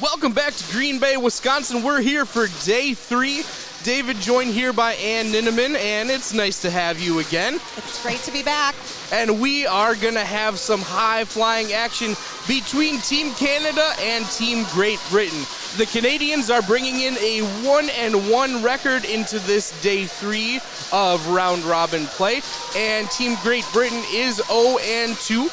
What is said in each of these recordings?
Welcome back to Green Bay, Wisconsin. We're here for day 3. David joined here by Ann Ninneman, and it's nice to have you again. It's great to be back. And we are going to have some high-flying action between Team Canada and Team Great Britain. The Canadians are bringing in a 1-1 record into this day 3 of round-robin play, and Team Great Britain is 0-2.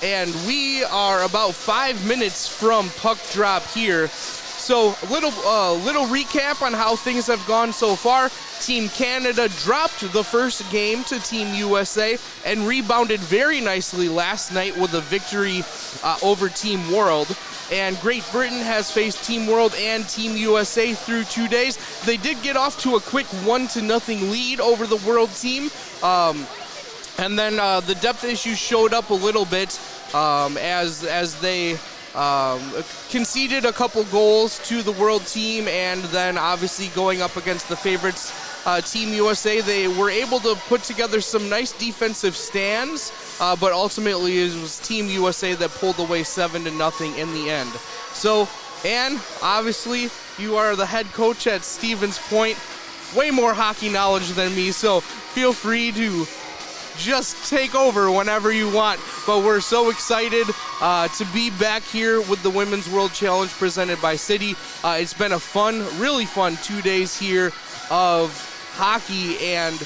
And we are about 5 minutes from puck drop here. So a little recap on how things have gone so far. Team Canada dropped the first game to Team USA and rebounded very nicely last night with a victory over Team World. And Great Britain has faced Team World and Team USA through 2 days. They did get off to a quick 1-0 lead over the World team. And then the depth issues showed up a little bit as they conceded a couple goals to the World team, and then obviously going up against the favorites, Team USA, they were able to put together some nice defensive stands, but ultimately it was Team USA that pulled away 7-0 in the end. So, Ann, obviously you are the head coach at Stevens Point, way more hockey knowledge than me, so feel free to just take over whenever you want. But we're so excited to be back here with the Women's World Challenge presented by CITI. It's been a fun, really fun 2 days here of hockey. And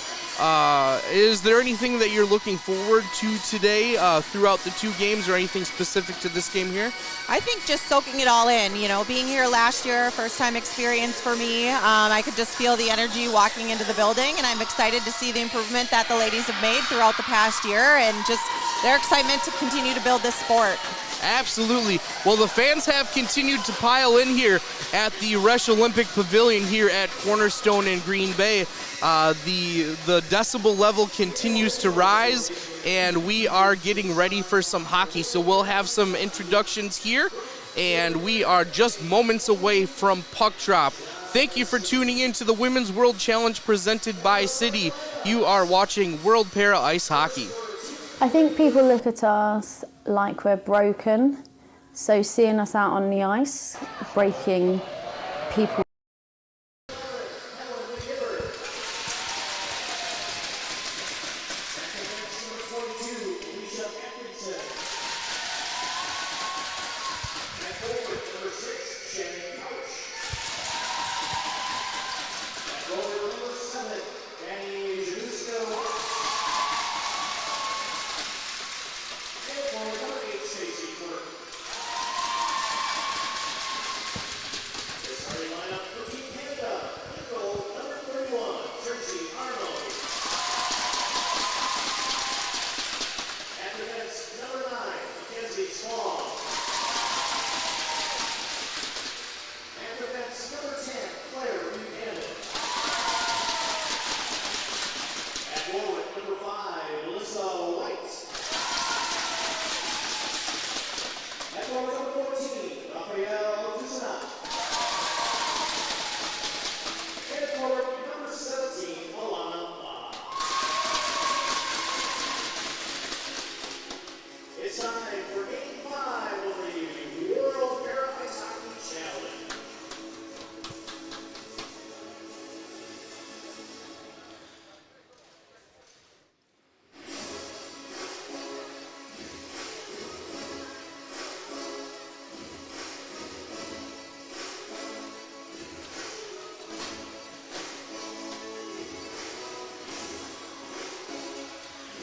is there anything that you're looking forward to today throughout the 2 games, or anything specific to this game here? I think just soaking it all in, being here last year, first time experience for me. I could just feel the energy walking into the building, and I'm excited to see the improvement that the ladies have made throughout the past year, and just their excitement to continue to build this sport. Absolutely. Well, the fans have continued to pile in here at the Rush Olympic Pavilion here at Cornerstone in Green Bay. The decibel level continues to rise, and we are getting ready for some hockey. So we'll have some introductions here, and we are just moments away from puck drop. Thank you for tuning in to the Women's World Challenge presented by CITI. You are watching World Para Ice Hockey. I think people look at us like we're broken, so seeing us out on the ice, breaking people.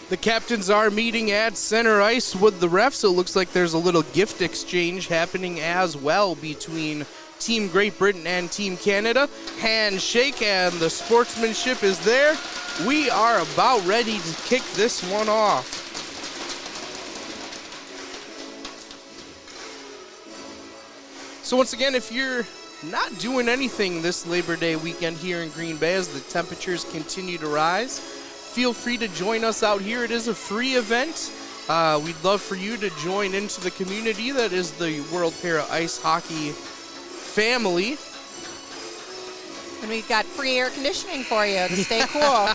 The captains are meeting at center ice with the refs, so it looks like there's a little gift exchange happening as well between Team Great Britain and Team Canada. Handshake, and the sportsmanship is there. We are about ready to kick this one off. So once again, if you're not doing anything this Labor Day weekend here in Green Bay as the temperatures continue to rise, feel free to join us out here. It is a free event. We'd love for you to join into the community that is the World Para Ice Hockey family. And we've got free air conditioning for you to stay cool.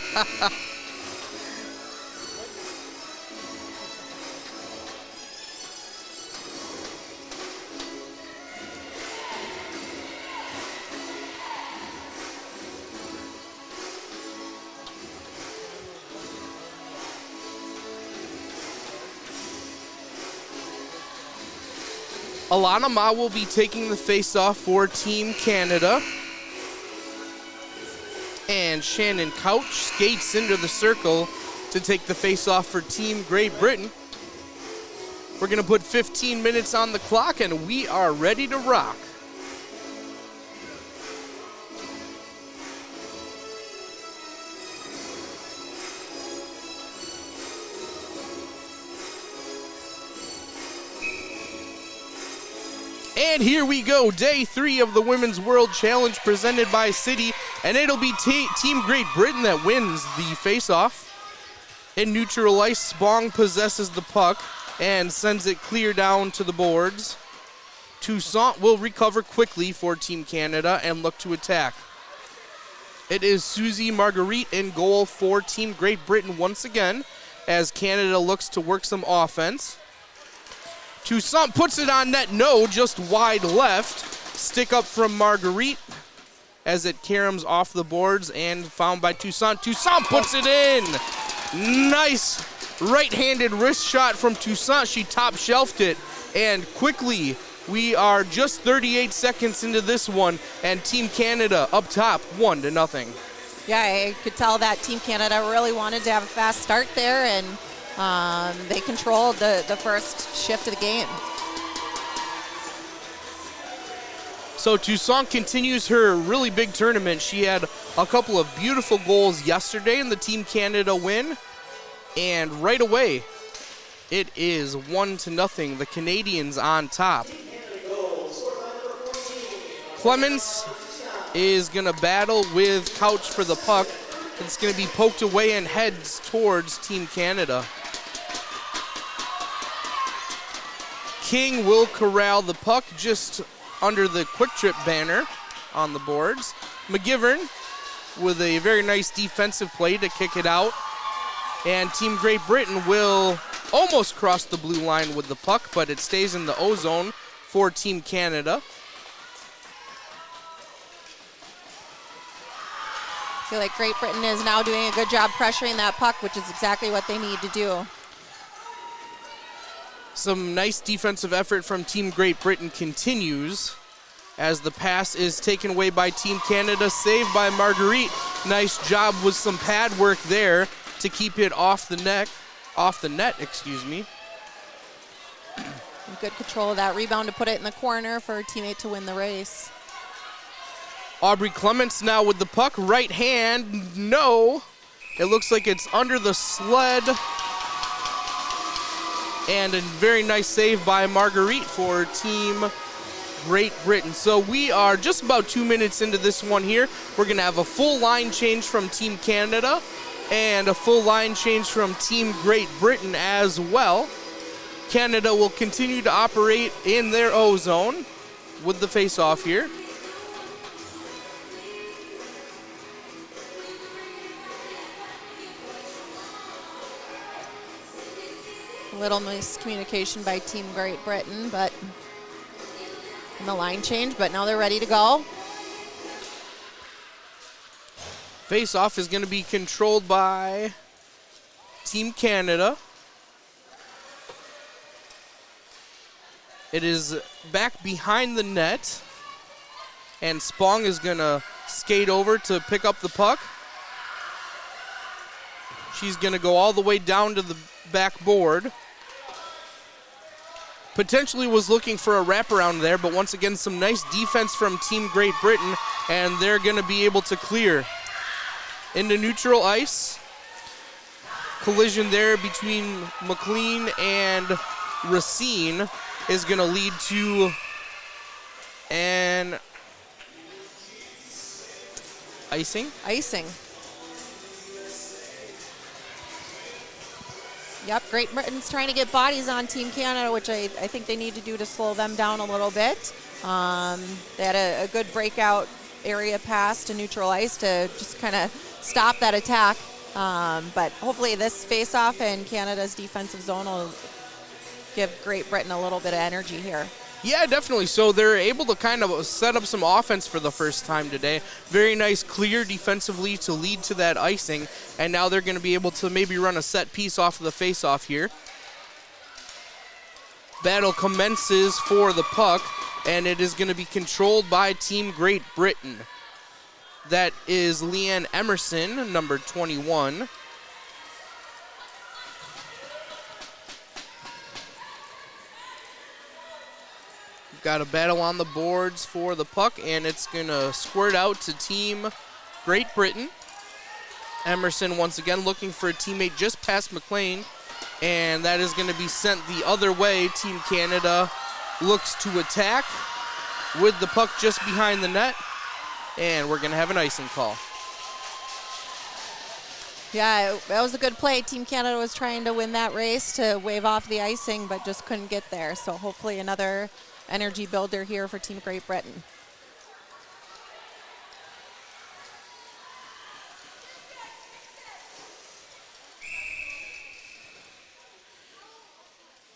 Alana Ma will be taking the face-off for Team Canada. And Shannon Couch skates into the circle to take the face-off for Team Great Britain. We're going to put 15 minutes on the clock, and we are ready to rock. And here we go, day 3 of the Women's World Challenge presented by CITI, and it'll be Team Great Britain that wins the face-off. In neutral ice, Spong possesses the puck and sends it clear down to the boards. Toussaint will recover quickly for Team Canada and look to attack. It is Susie Marguerite in goal for Team Great Britain once again, as Canada looks to work some offense. Toussaint puts it on net, no, just wide left. Stick up from Marguerite as it caroms off the boards and found by Toussaint. Toussaint puts it in. Nice right-handed wrist shot from Toussaint. She top shelved it, and quickly we are just 38 seconds into this one, and Team Canada up top 1-0. Yeah, I could tell that Team Canada really wanted to have a fast start there, and they controlled the first shift of the game. So Toussaint continues her really big tournament. She had a couple of beautiful goals yesterday in the Team Canada win. And right away, it is 1-0, the Canadians on top. Clemens is going to battle with Couch for the puck. It's going to be poked away and heads towards Team Canada. King will corral the puck just under the Quick Trip banner on the boards. McGivern with a very nice defensive play to kick it out. And Team Great Britain will almost cross the blue line with the puck, but it stays in the O zone for Team Canada. I feel like Great Britain is now doing a good job pressuring that puck, which is exactly what they need to do. Some nice defensive effort from Team Great Britain continues as the pass is taken away by Team Canada, saved by Marguerite. Nice job with some pad work there to keep it off the net. Good control of that rebound to put it in the corner for a teammate to win the race. Aubrey Clements now with the puck, right hand, no. It looks like it's under the sled. And a very nice save by Marguerite for Team Great Britain. So we are just about 2 minutes into this one here. We're going to have a full line change from Team Canada and a full line change from Team Great Britain as well. Canada will continue to operate in their O zone with the face-off here. A little miscommunication by Team Great Britain, but in the line change, but now they're ready to go. Face-off is going to be controlled by Team Canada. It is back behind the net, and Spong is going to skate over to pick up the puck. She's going to go all the way down to the back board. Potentially was looking for a wraparound there, but once again, some nice defense from Team Great Britain, and they're going to be able to clear. Into neutral ice. Collision there between McLean and Racine is going to lead to an icing. Yep, Great Britain's trying to get bodies on Team Canada, which I think they need to do to slow them down a little bit. They had a good breakout area pass to neutral ice to just kind of stop that attack. But hopefully this face-off and Canada's defensive zone will give Great Britain a little bit of energy here. Yeah, definitely. So they're able to kind of set up some offense for the first time today. Very nice clear defensively to lead to that icing. And now they're going to be able to maybe run a set piece off of the face-off here. battle commences for the puck, and it is going to be controlled by Team Great Britain. That is Leanne Emerson, number 21. We've got a battle on the boards for the puck, and it's going to squirt out to Team Great Britain. Emerson once again looking for a teammate just past McLean, and that is going to be sent the other way. Team Canada looks to attack with the puck just behind the net, and we're going to have an icing call. Yeah, that was a good play. Team Canada was trying to win that race to wave off the icing, but just couldn't get there. So hopefully another energy builder here for Team Great Britain.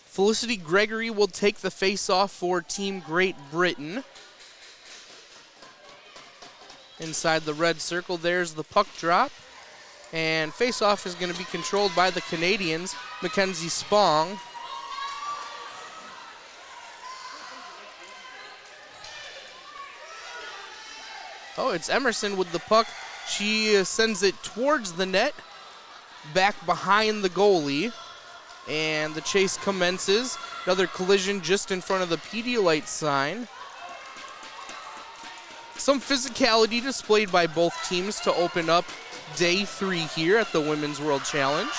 Felicity Gregory will take the face-off for Team Great Britain. Inside the red circle, there's the puck drop. And face-off is going to be controlled by the Canadians, Mackenzie Spong. Oh, it's Emerson with the puck. She sends it towards the net, back behind the goalie. And the chase commences. Another collision just in front of the Pedialyte sign. Some physicality displayed by both teams to open up day 3 here at the Women's World Challenge.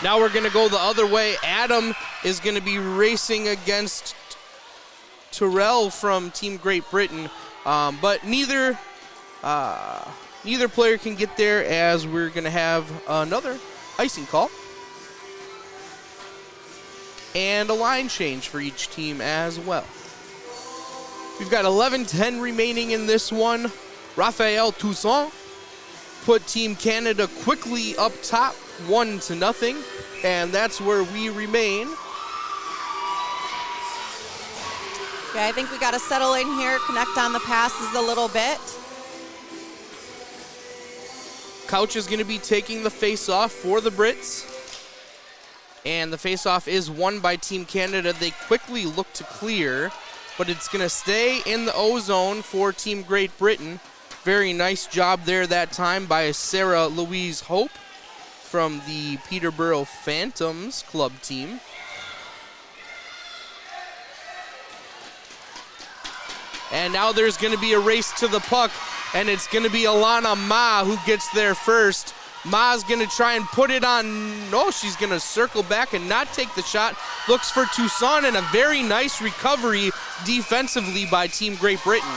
Now we're going to go the other way. Adam is going to be racing against Terrell from Team Great Britain, but neither player can get there, as we're going to have another icing call. And a line change for each team as well. We've got 11:10 remaining in this one. Raphael Toussaint put Team Canada quickly up top, 1-0, and that's where we remain. Yeah, I think we got to settle in here, connect on the passes a little bit. Couch is going to be taking the face-off for the Brits. And the face-off is won by Team Canada. They quickly look to clear, but it's going to stay in the O-zone for Team Great Britain. Very nice job there that time by Sarah Louise Hope from the Peterborough Phantoms club team. And now there's going to be a race to the puck, and it's going to be Alana Ma who gets there first. Ma's going to try and put it on. No, she's going to circle back and not take the shot. Looks for Toussaint, and a very nice recovery defensively by Team Great Britain.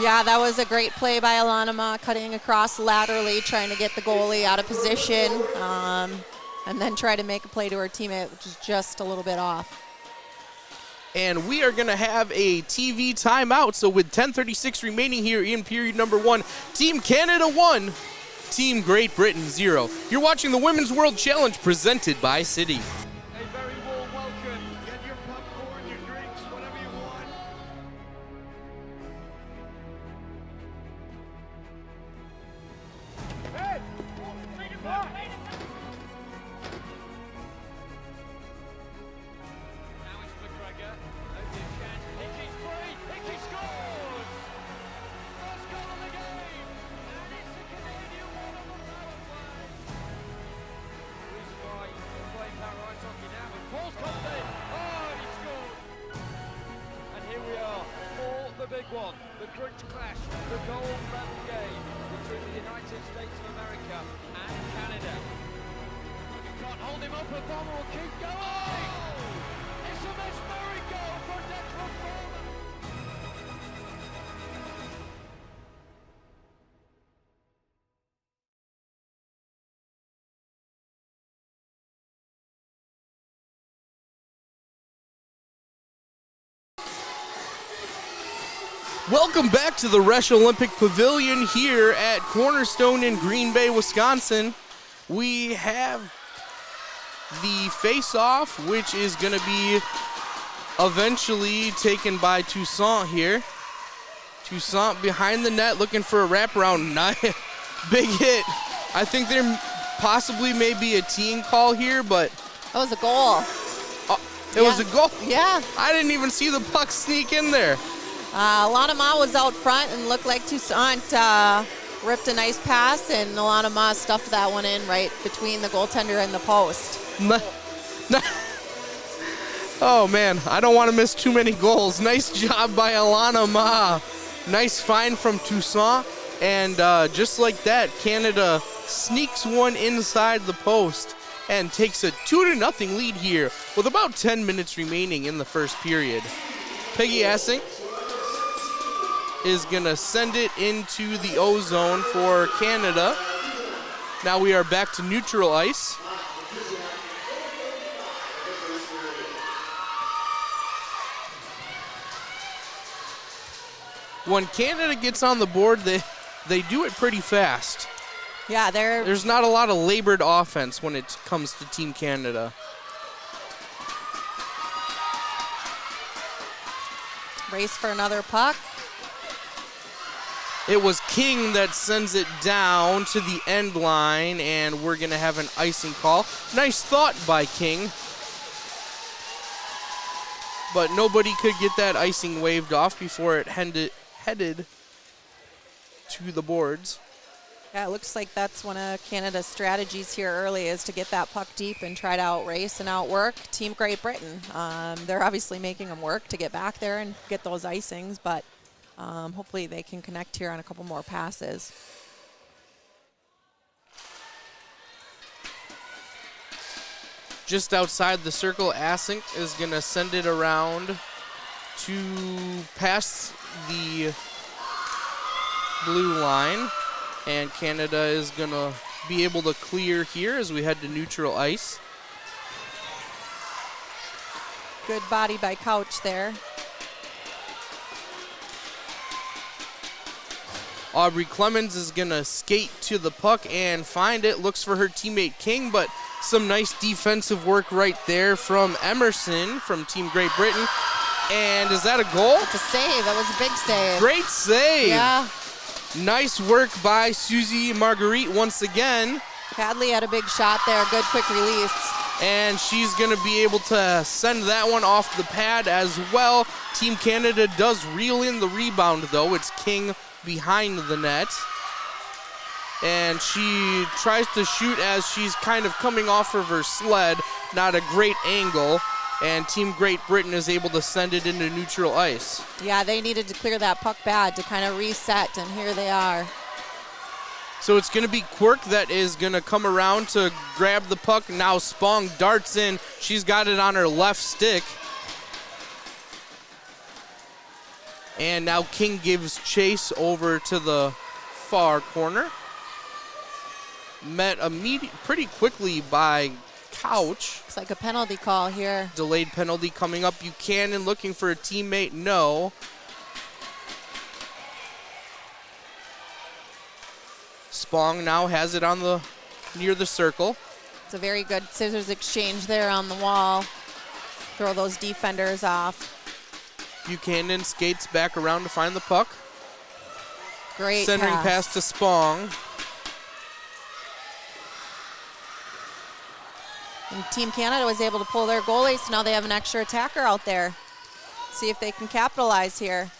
Yeah, that was a great play by Alana Ma, cutting across laterally, trying to get the goalie out of position, and then try to make a play to her teammate, which is just a little bit off. And we are going to have a TV timeout. So with 10:36 remaining here in period number 1, Team Canada 1, Team Great Britain 0. You're watching the Women's World Challenge presented by CITI. A very warm welcome. Get your popcorn, your drinks, whatever you want. Hey! Take it back! Now it's McGregor. Over the chance. Hickey's free. Hickey scores! First goal of the game. And it's the Canadian one on the power play. Reese Wright playing power right hockey now, but Paul's comes in. Oh, and he scored! And here we are for the big one, the crunch clash, the gold medal game between the United States of America and Canada. You can't hold him up, the Farmer will keep going! It's a mesmeric goal for Declan Farmer! Welcome back to the Resch Olympic Pavilion here at Cornerstone in Green Bay, Wisconsin. We have the face-off, which is going to be eventually taken by Toussaint here. Toussaint behind the net looking for a wraparound. Big hit. I think there possibly may be a team call here, but That was a goal. It was a goal. Yeah. I didn't even see the puck sneak in there. Alana Ma was out front and looked like Toussaint ripped a nice pass, and Alana Ma stuffed that one in right between the goaltender and the post. Oh, man, I don't want to miss too many goals. Nice job by Alana Ma. Nice find from Toussaint. And just like that, Canada sneaks one inside the post and takes a 2-0 lead here with about 10 minutes remaining in the first period. Peggy Assink is going to send it into the O zone for Canada. Now we are back to neutral ice. When Canada gets on the board, they do it pretty fast. Yeah, There's not a lot of labored offense when it comes to Team Canada. Race for another puck. It was King that sends it down to the end line, and we're going to have an icing call. Nice thought by King. But nobody could get that icing waved off before it headed to the boards. Yeah, it looks like that's one of Canada's strategies here early, is to get that puck deep and try to outrace and outwork Team Great Britain. They're obviously making them work to get back there and get those icings, but hopefully they can connect here on a couple more passes. Just outside the circle, Assink is going to send it around to pass the blue line. And Canada is going to be able to clear here as we head to neutral ice. Good body by Couch there. Aubrey Clemens is going to skate to the puck and find it. Looks for her teammate King, but some nice defensive work right there from Emerson from Team Great Britain. And is that a goal? It's a save. That was a big save. Great save. Yeah. Nice work by Susie Marguerite once again. Hadley had a big shot there. Good quick release. And she's going to be able to send that one off the pad as well. Team Canada does reel in the rebound, though. It's King behind the net. And she tries to shoot as she's kind of coming off of her sled. Not a great angle. And Team Great Britain is able to send it into neutral ice. Yeah, they needed to clear that puck bad to kind of reset, and here they are. So it's going to be Quirk that is going to come around to grab the puck. Now Spong darts in. She's got it on her left stick. And now King gives chase over to the far corner. Met pretty quickly by Couch. It's like a penalty call here. Delayed penalty coming up. Buchanan looking for a teammate. No. Spong now has it on near the circle. It's a very good scissors exchange there on the wall. Throw those defenders off. Buchanan skates back around to find the puck. Great Centering pass to Spong. And Team Canada was able to pull their goalie, so now they have an extra attacker out there. See if they can capitalize here.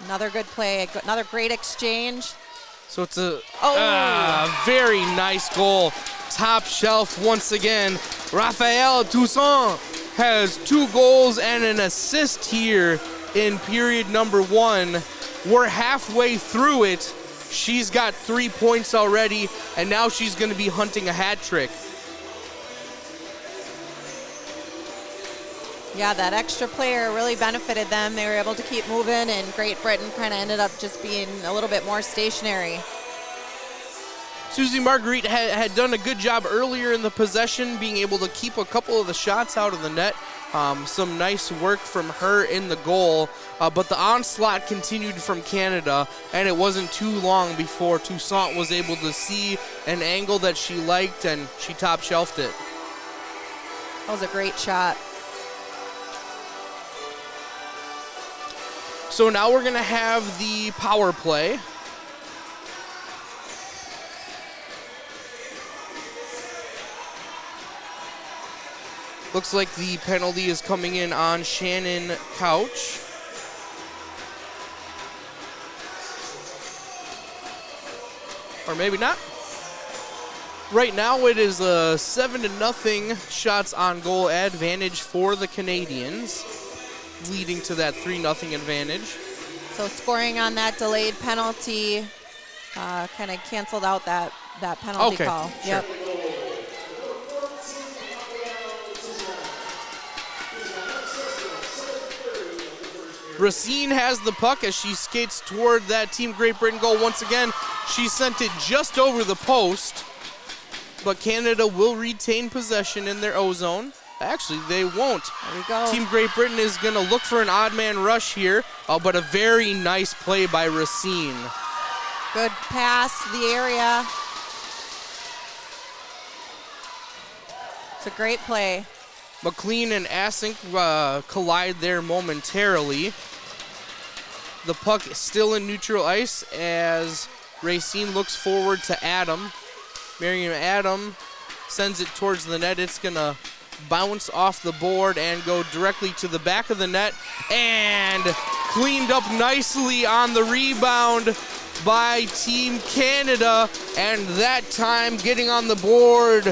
Another good play, another great exchange. So it's a very nice goal. Top shelf once again. Raphael Toussaint has 2 goals and an assist here in period number 1. We're halfway through it. She's got 3 points already, and now she's going to be hunting a hat trick. Yeah, that extra player really benefited them. They were able to keep moving, and Great Britain kind of ended up just being a little bit more stationary. Susie Marguerite had done a good job earlier in the possession, being able to keep a couple of the shots out of the net. Some nice work from her in the goal, but the onslaught continued from Canada, and it wasn't too long before Toussaint was able to see an angle that she liked, and she top shelved it. That was a great shot. So now we're going to have the power play. Looks like the penalty is coming in on Shannon Couch. Or maybe not. Right now it is a 7-0 shots on goal advantage for the Canadians, leading to that 3-0 advantage. So scoring on that delayed penalty kind of canceled out that penalty call. Sure. Yep. Racine has the puck as she skates toward that Team Great Britain goal. Once again, she sent it just over the post, but Canada will retain possession in their O zone. Actually, they won't. There we go. Team Great Britain is going to look for an odd man rush here, but a very nice play by Racine. Good pass to the area. It's a great play. McLean and Asink collide there momentarily. The puck is still in neutral ice as Racine looks forward to Adam. Miriam Adam sends it towards the net. It's going to bounce off the board and go directly to the back of the net, and cleaned up nicely on the rebound by Team Canada, and that time getting on the board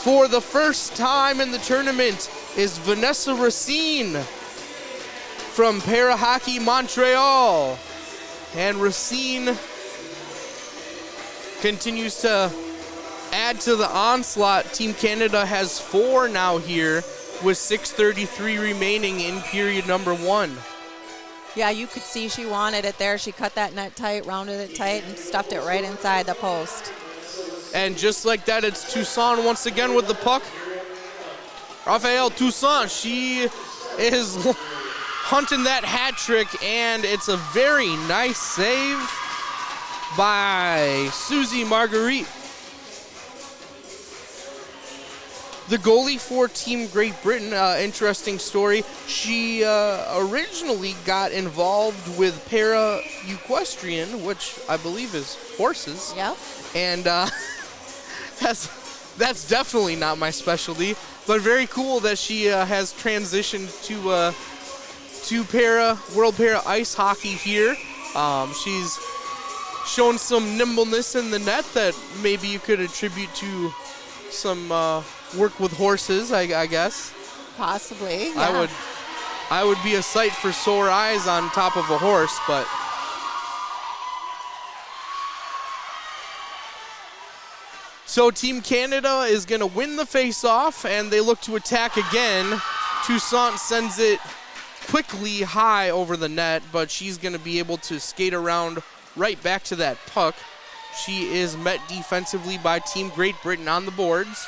for the first time in the tournament is Vanessa Racine from Para Hockey Montreal. And Racine continues to add to the onslaught. Team Canada has 4 now here with 6:33 remaining in period number 1. Yeah, you could see she wanted it there. She cut that net tight, rounded it tight, and stuffed it right inside the post. And just like that, it's Toussaint once again with the puck. Raphael Toussaint, she is hunting that hat trick, and it's a very nice save by Susie Marguerite. The goalie for Team Great Britain, interesting story. She originally got involved with para equestrian, which I believe is horses. Yep. And that's definitely not my specialty, but very cool that she has transitioned to World Para Ice Hockey here. She's shown some nimbleness in the net that maybe you could attribute to some work with horses, I guess. Possibly, yeah. I would be a sight for sore eyes on top of a horse, but so Team Canada is going to win the face-off, and they look to attack again. Toussaint sends it quickly high over the net, but she's going to be able to skate around right back to that puck. She is met defensively by Team Great Britain on the boards.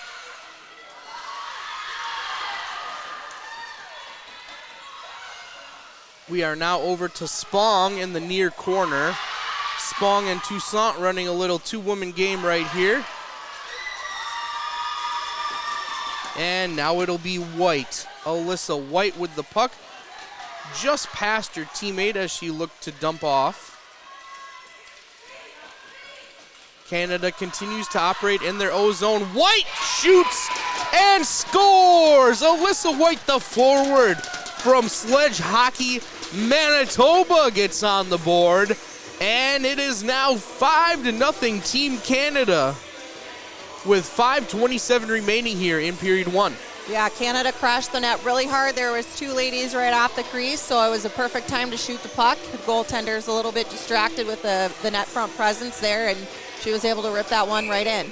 We are now over to Spong in the near corner. Spong and Toussaint running a little two-woman game right here. And now it'll be White. Alyssa White with the puck just past her teammate as she looked to dump off. Canada continues to operate in their O zone. White shoots and scores! Alyssa White, the forward from Sledge Hockey Manitoba, gets on the board. And it is now 5-0 Team Canada with 5:27 remaining here in period 1. Yeah, Canada crashed the net really hard. There was 2 ladies right off the crease, so it was a perfect time to shoot the puck. The goaltender's a little bit distracted with the net front presence there, and she was able to rip that one right in.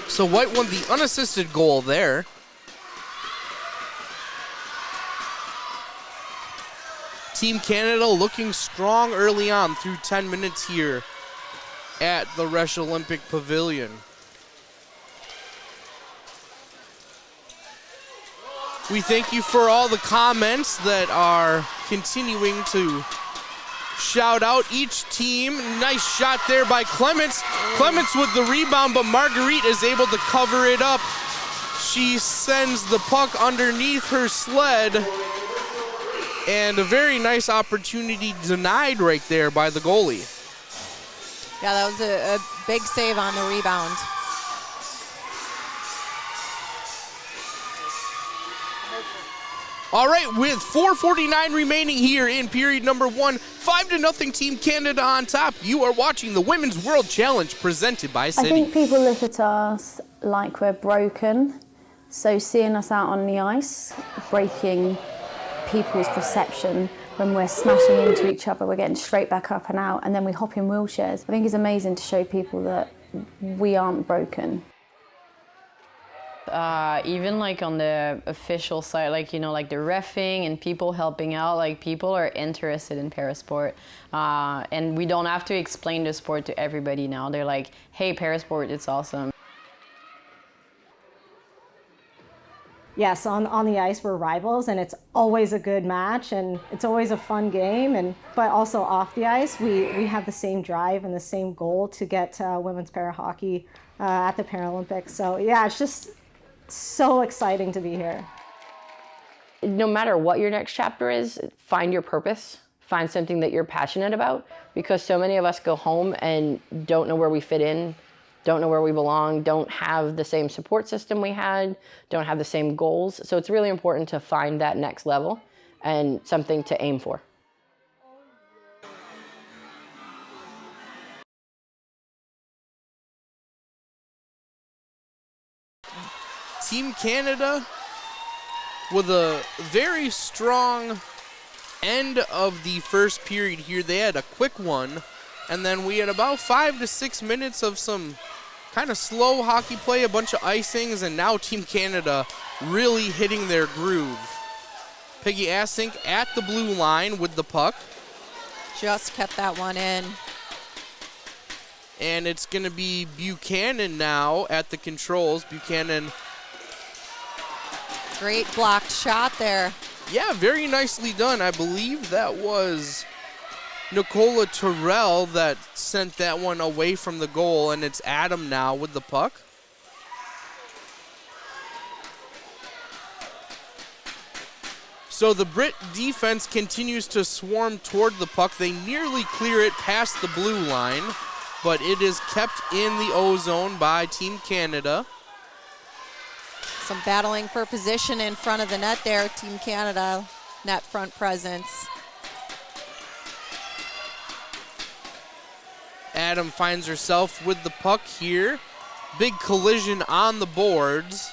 So White won the unassisted goal there. Team Canada looking strong early on through 10 minutes here at the Resch Olympic Pavilion. We thank you for all the comments that are continuing to shout out each team. Nice shot there by Clements. Clements with the rebound, but Marguerite is able to cover it up. she sends the puck underneath her sled, and a very nice opportunity denied right there by the goalie. Yeah, that was a big save on the rebound. All right, with 4:49 remaining here in period number 1, 5-0 Team Canada on top. You are watching the Women's World Challenge presented by I CITI. think people look at us like we're broken, so seeing us out on the ice, breaking people's perception when we're smashing into each other, we're getting straight back up and out, and then we hop in wheelchairs. I think it's amazing to show people that we aren't broken. Even like on the official side, like, you know, like the reffing and people helping out, like people are interested in parasport. And we don't have to explain the sport to everybody now. They're like, hey, parasport, it's awesome. Yes, on the ice we're rivals, and it's always a good match, and it's always a fun game. But also off the ice, we have the same drive and the same goal to get women's para hockey at the Paralympics. So yeah, it's just so exciting to be here. No matter what your next chapter is, find your purpose. Find something that you're passionate about, because so many of us go home and don't know where we fit in, don't know where we belong, don't have the same support system we had, don't have the same goals. So it's really important to find that next level and something to aim for. Team Canada with a very strong end of the first period here. They had a quick one, and then we had about 5 to 6 minutes of some kind of slow hockey play, a bunch of icings, and now Team Canada really hitting their groove. Peggy Asink at the blue line with the puck. Just kept that one in. And it's going to be Buchanan now at the controls. Buchanan. Great blocked shot there. Yeah, very nicely done. I believe that was Nicola Terrell that sent that one away from the goal, and it's Adam now with the puck. So the Brit defense continues to swarm toward the puck. They nearly clear it past the blue line, but it is kept in the O zone by Team Canada. Some battling for position in front of the net there. Team Canada, net front presence. Adam finds herself with the puck here. Big collision on the boards.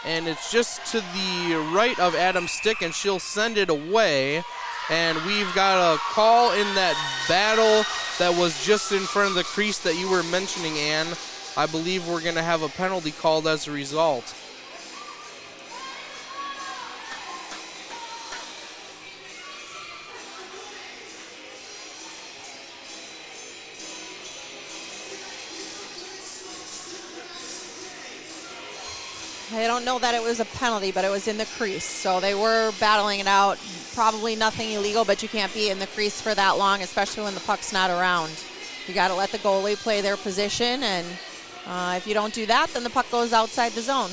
And it's just to the right of Adam's stick, and she'll send it away. And we've got a call in that battle that was just in front of the crease that you were mentioning, Ann. I believe we're going to have a penalty called as a result. I don't know that it was a penalty, but it was in the crease. So they were battling it out. Probably nothing illegal, but you can't be in the crease for that long, especially when the puck's not around. You got to let the goalie play their position, and if you don't do that, then the puck goes outside the zone.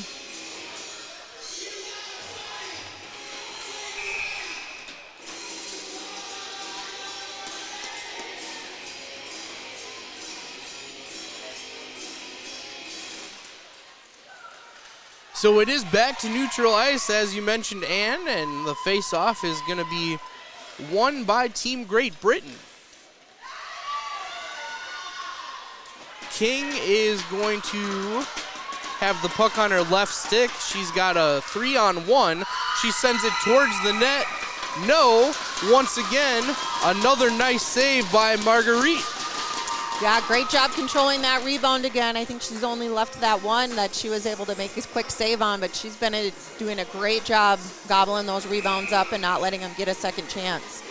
So it is back to neutral ice, as you mentioned, Ann, and the face-off is going to be won by Team Great Britain. King is going to have the puck on her left stick. She's got a 3-on-1. She sends it towards the net. No, once again, another nice save by Marguerite. Yeah, great job controlling that rebound again. I think she's only left that one that she was able to make a quick save on, but she's been doing a great job gobbling those rebounds up and not letting them get a second chance.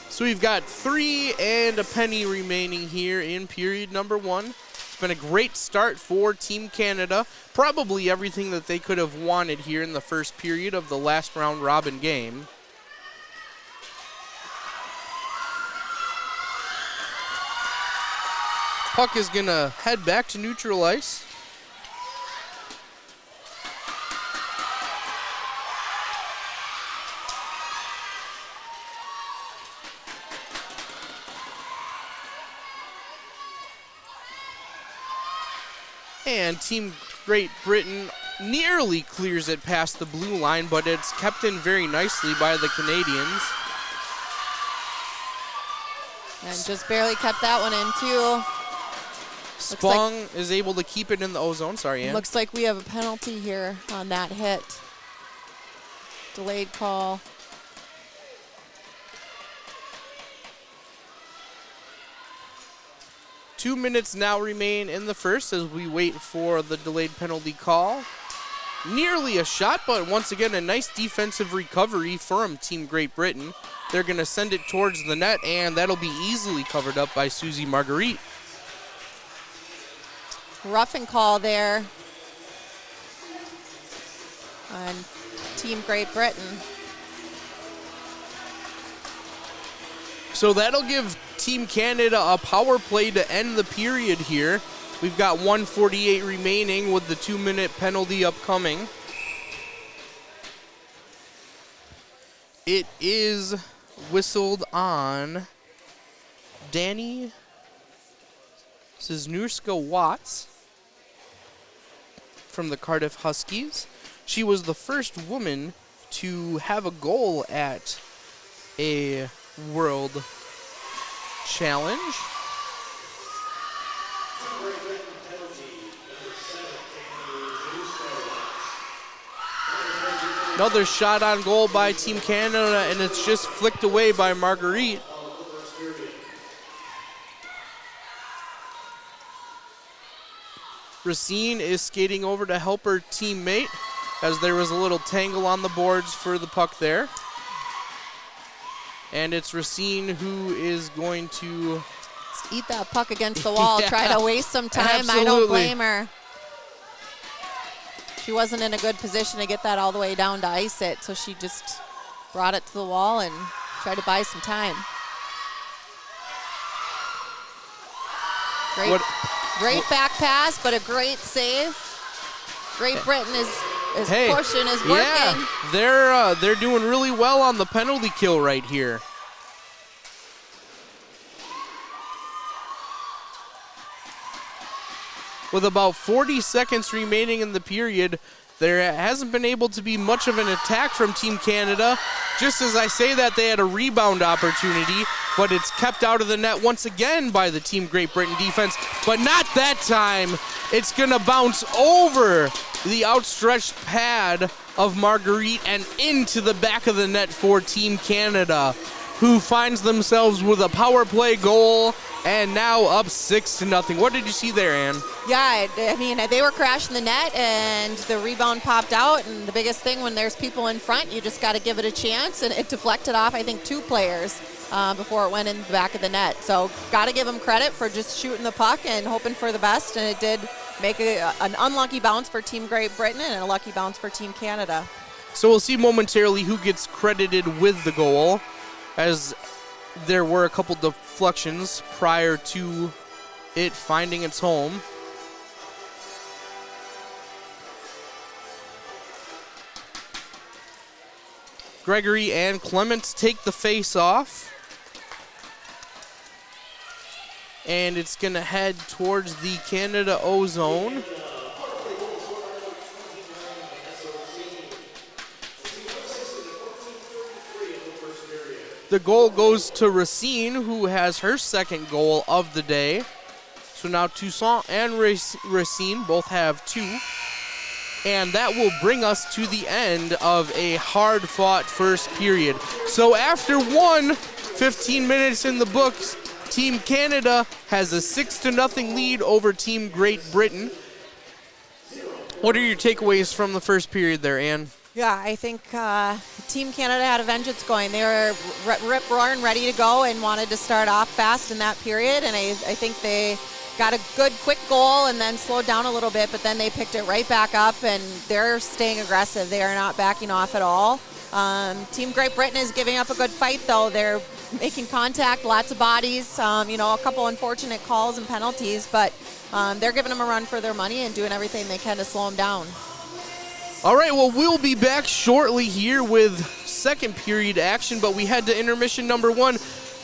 So we've got 3 and a penny remaining here in period number 1. It's been a great start for Team Canada. Probably everything that they could have wanted here in the first period of the last round robin game. Puck is going to head back to neutral ice. And Team Great Britain nearly clears it past the blue line, but it's kept in very nicely by the Canadians. And just barely kept that one in, too. Spong is able to keep it in the O-zone. Sorry, Ann. Looks like we have a penalty here on that hit. Delayed call. Two minutes now remain in the first as we wait for the delayed penalty call. Nearly a shot, but once again, a nice defensive recovery from Team Great Britain. They're going to send it towards the net, and that'll be easily covered up by Susie Marguerite. Roughing call there on Team Great Britain. So that'll give Team Canada a power play to end the period here. We've got 1:48 remaining with the 2-minute penalty upcoming. It is whistled on Danny Cisnurska-Watts from the Cardiff Huskies. She was the first woman to have a goal at a World Challenge. Another shot on goal by Team Canada, and it's just flicked away by Marguerite. Racine is skating over to help her teammate as there was a little tangle on the boards for the puck there. And it's Racine who is going to Eat that puck against the wall, Yeah, try to waste some time. absolutely. I don't blame her. She wasn't in a good position to get that all the way down to ice it, so she just brought it to the wall and tried to buy some time. Great back pass, but a great save. Great Britain is pushing, is working. Yeah, they're doing really well on the penalty kill right here. With about 40 seconds remaining in the period, there hasn't been able to be much of an attack from Team Canada. Just as I say that, they had a rebound opportunity, but it's kept out of the net once again by the Team Great Britain defense, but not that time. It's gonna bounce over the outstretched pad of Marguerite and into the back of the net for Team Canada, who finds themselves with a power play goal and now up 6-0. What did you see there, Ann? Yeah, I mean, they were crashing the net and the rebound popped out, and the biggest thing when there's people in front, you just got to give it a chance, and it deflected off, I think, 2 players before it went in the back of the net. So got to give them credit for just shooting the puck and hoping for the best, and it did make an unlucky bounce for Team Great Britain and a lucky bounce for Team Canada. So we'll see momentarily who gets credited with the goal, as there were a couple deflections prior to it finding its home. Gregory and Clements take the face off. And it's going to head towards the Canada O-zone. The goal goes to Racine, who has her second goal of the day. So now Toussaint and Racine both have 2. And that will bring us to the end of a hard-fought first period. So after 15 minutes in the books, Team Canada has a 6-0 lead over Team Great Britain. What are your takeaways from the first period there, Ann? Yeah, I think Team Canada had a vengeance going. They were rip-roaring, ready to go, and wanted to start off fast in that period. And I think they got a good, quick goal and then slowed down a little bit, but then they picked it right back up, and they're staying aggressive. They are not backing off at all. Team Great Britain is giving up a good fight, though. They're making contact, lots of bodies, you know, a couple unfortunate calls and penalties, but they're giving them a run for their money and doing everything they can to slow them down. All right, well, we'll be back shortly here with second period action, but we head to intermission number 1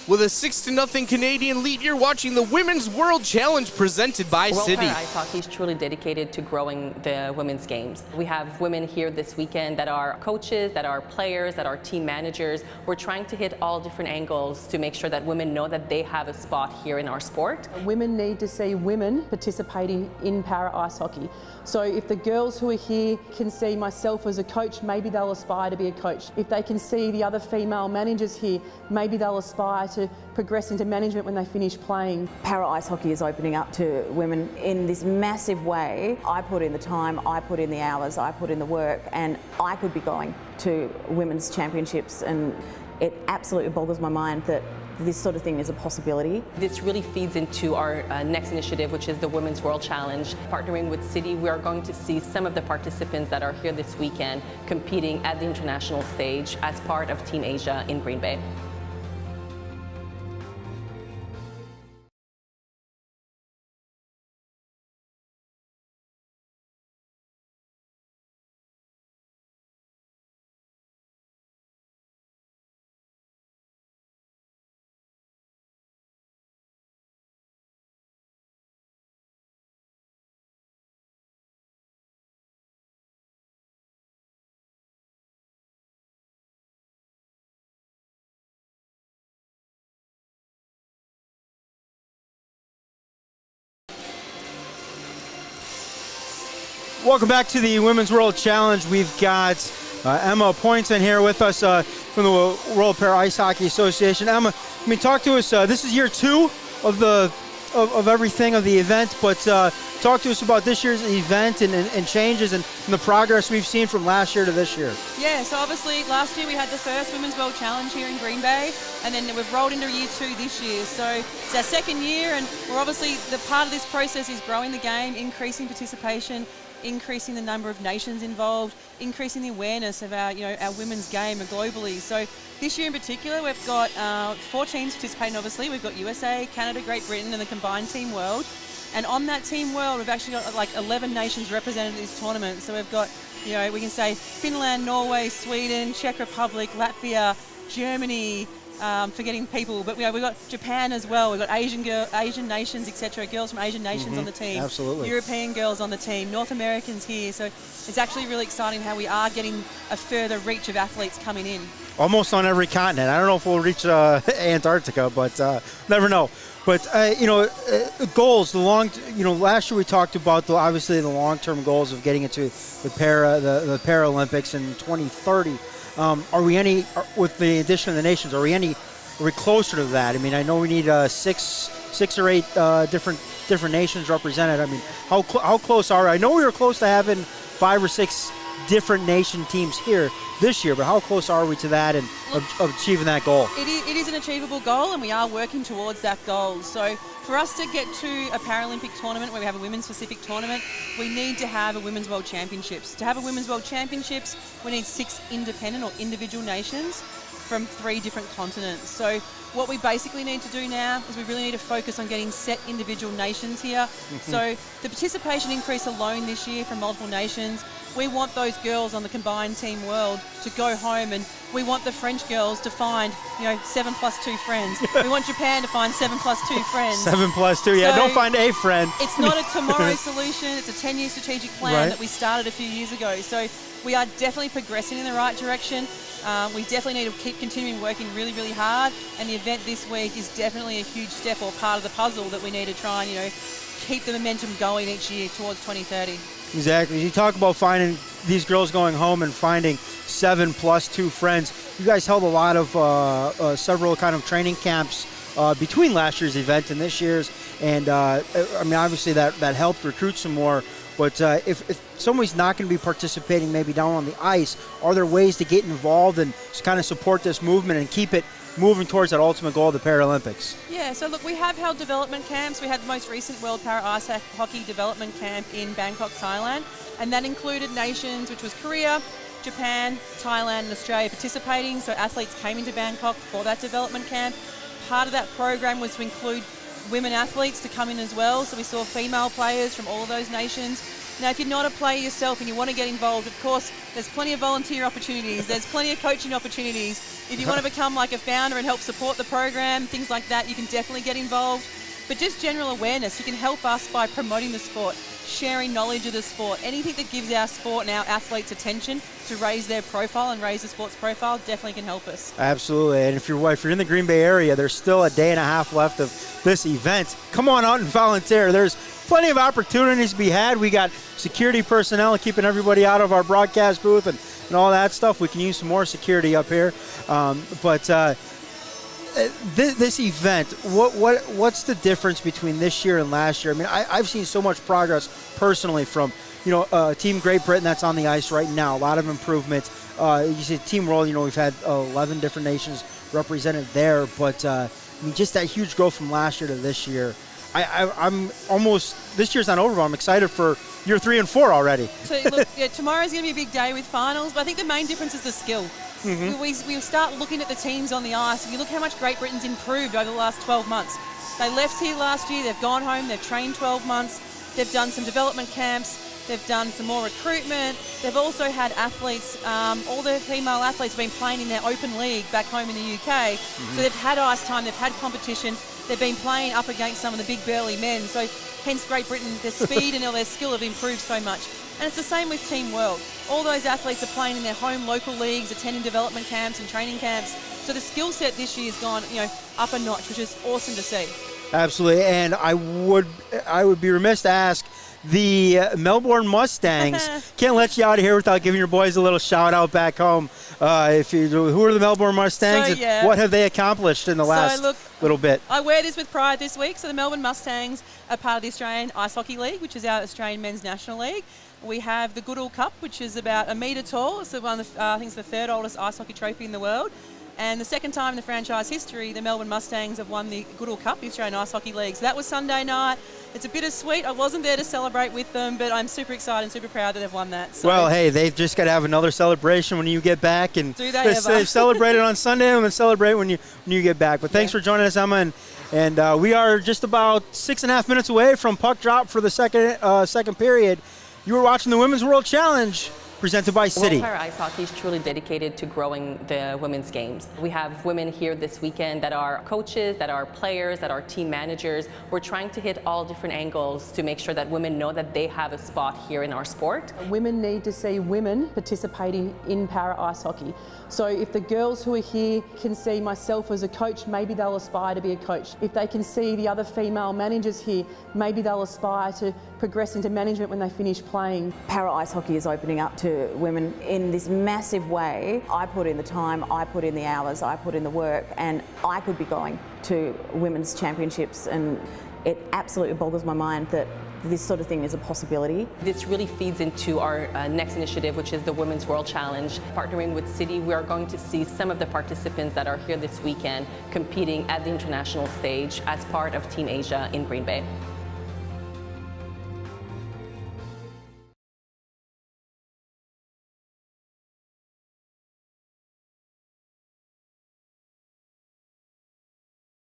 with a 6-0 Canadian lead. You're watching the Women's World Challenge presented by World CITI. Para Ice Hockey is truly dedicated to growing the women's games. We have women here this weekend that are coaches, that are players, that are team managers. We're trying to hit all different angles to make sure that women know that they have a spot here in our sport. Women need to see women participating in para ice hockey. So if the girls who are here can see myself as a coach, maybe they'll aspire to be a coach. If they can see the other female managers here, maybe they'll aspire to progress into management when they finish playing. Para ice hockey is opening up to women in this massive way. I put in the time, I put in the hours, I put in the work, and I could be going to women's championships, and it absolutely boggles my mind that this sort of thing is a possibility. This really feeds into our next initiative, which is the Women's World Challenge. Partnering with CITI, we are going to see some of the participants that are here this weekend competing at the international stage as part of Team Asia in Green Bay. Welcome back to the Women's World Challenge. We've got Emma Poinson here with us from the World Para Ice Hockey Association. Emma, I mean, talk to us. This is year 2 of everything of the event, but talk to us about this year's event and changes and the progress we've seen from last year to this year. Yeah, so obviously last year we had the first Women's World Challenge here in Green Bay, and then we've rolled into year 2 this year. So it's our second year, and we're obviously, the part of this process is growing the game, increasing participation, increasing the number of nations involved, increasing the awareness of our, our women's game globally. So this year in particular, we've got 4 teams participating. Obviously, we've got USA, Canada, Great Britain, and the combined Team World. And on that Team World, we've actually got like 11 nations represented in this tournament. So we've got, we can say Finland, Norway, Sweden, Czech Republic, Latvia, Germany. Forgetting people, but we've got Japan as well. We've got Asian nations, etc. Girls from Asian nations on the team. Absolutely. European girls on the team. North Americans here. So it's actually really exciting how we are getting a further reach of athletes coming in. Almost on every continent. I don't know if we'll reach Antarctica, but never know. But goals. Last year we talked about obviously the long-term goals of getting into the Paralympics in 2030. Are we with the addition of the nations? Are we closer to that? I mean, I know we need 6 or 8 different nations represented. I mean, how close are we? I know we were close to having 5 or 6 different nation teams here this year, but how close are we to that and of achieving that goal? It is an achievable goal, and we are working towards that goal. So for us to get to a Paralympic tournament where we have a women's specific tournament, we need to have a Women's World Championships. To have a Women's World Championships, we need 6 independent or individual nations from 3 different continents. So what we basically need to do now is we really need to focus on getting set individual nations here. So the participation increase alone this year from multiple nations, we want those girls on the combined Team World to go home, and we want the French girls to find, 7 + 2 friends. We want Japan to find 7 + 2 friends. 7 + 2, yeah. So don't find a friend. It's not a tomorrow solution. It's a 10-year strategic plan that we started a few years ago. So we are definitely progressing in the right direction. We definitely need to keep continuing working really, really hard. And the event this week is definitely a huge step or part of the puzzle that we need to try and, keep the momentum going each year towards 2030. Exactly. You talk about finding these girls going home and finding 7 + 2 friends. You guys held a lot of several kind of training camps between last year's event and this year's, and obviously that helped recruit some more. But if somebody's not going to be participating maybe down on the ice, are there ways to get involved and just kind of support this movement and keep it moving towards that ultimate goal of the Paralympics? Yeah, so look, we have held development camps. We had the most recent World Para Ice Hockey Development Camp in Bangkok, Thailand, and that included nations, which was Korea, Japan, Thailand and Australia participating, so athletes came into Bangkok for that development camp. Part of that program was to include women athletes to come in as well, so we saw female players from all of those nations. Now, if you're not a player yourself and you want to get involved, of course, there's plenty of volunteer opportunities, there's plenty of coaching opportunities. If you want to become like a founder and help support the program, things like that, you can definitely get involved. But just general awareness, you can help us by promoting the sport, sharing knowledge of the sport, anything that gives our sport and our athletes attention to raise their profile and raise the sport's profile definitely can help us. Absolutely, and if you're in the Green Bay area, there's still a day and a half left of this event. Come on out and volunteer. There's plenty of opportunities to be had. We got security personnel keeping everybody out of our broadcast booth and all that stuff. We can use some more security up here. This event, what's the difference between this year and last year? I mean, I've seen so much progress personally from, Team Great Britain that's on the ice right now. A lot of improvement. You see Team World, we've had 11 different nations represented there. But, just that huge growth from last year to this year. I'm almost, this year's not over, but I'm excited for year 3 and 4 already. So, look, tomorrow's going to be a big day with finals, but I think the main difference is the skill. Mm-hmm. We start looking at the teams on the ice, and you look how much Great Britain's improved over the last 12 months. They left here last year, they've gone home, they've trained 12 months, they've done some development camps, they've done some more recruitment, they've also had athletes, all the female athletes have been playing in their open league back home in the UK, so they've had ice time, they've had competition, they've been playing up against some of the big burly men, so hence Great Britain, their speed and their skill have improved so much. And it's the same with Team World. All those athletes are playing in their home local leagues, attending development camps and training camps. So the skill set this year has gone, up a notch, which is awesome to see. Absolutely, and I would be remiss to ask the Melbourne Mustangs. Can't let you out of here without giving your boys a little shout out back home. Who are the Melbourne Mustangs and what have they accomplished in the last little bit? I wear this with pride this week. So the Melbourne Mustangs are part of the Australian Ice Hockey League, which is our Australian Men's National League. We have the Goodall Cup, which is about a metre tall. It's I think it's the third oldest ice hockey trophy in the world. And the second time in the franchise history, the Melbourne Mustangs have won the Goodall Cup, the Australian Ice Hockey League. So that was Sunday night. It's a bittersweet. I wasn't there to celebrate with them, but I'm super excited and super proud that they've won that. So. Well, hey, they've just got to have another celebration when you get back. And do they ever? They've celebrated on Sunday and then celebrate when you get back. But thanks for joining us, Emma. And we are just about 6.5 minutes away from puck drop for the second period. You were watching the Women's World Challenge, presented by CITI. World Para Ice Hockey is truly dedicated to growing the women's games. We have women here this weekend that are coaches, that are players, that are team managers. We're trying to hit all different angles to make sure that women know that they have a spot here in our sport. Women need to see women participating in para ice hockey. So if the girls who are here can see myself as a coach, maybe they'll aspire to be a coach. If they can see the other female managers here, maybe they'll aspire to progress into management when they finish playing. Para ice hockey is opening up to women in this massive way. I put in the time, I put in the hours, I put in the work, and I could be going to women's championships, and it absolutely boggles my mind that this sort of thing is a possibility. This really feeds into our next initiative, which is the Women's World Challenge. Partnering with CITI, we are going to see some of the participants that are here this weekend competing at the international stage as part of Team Asia in Green Bay.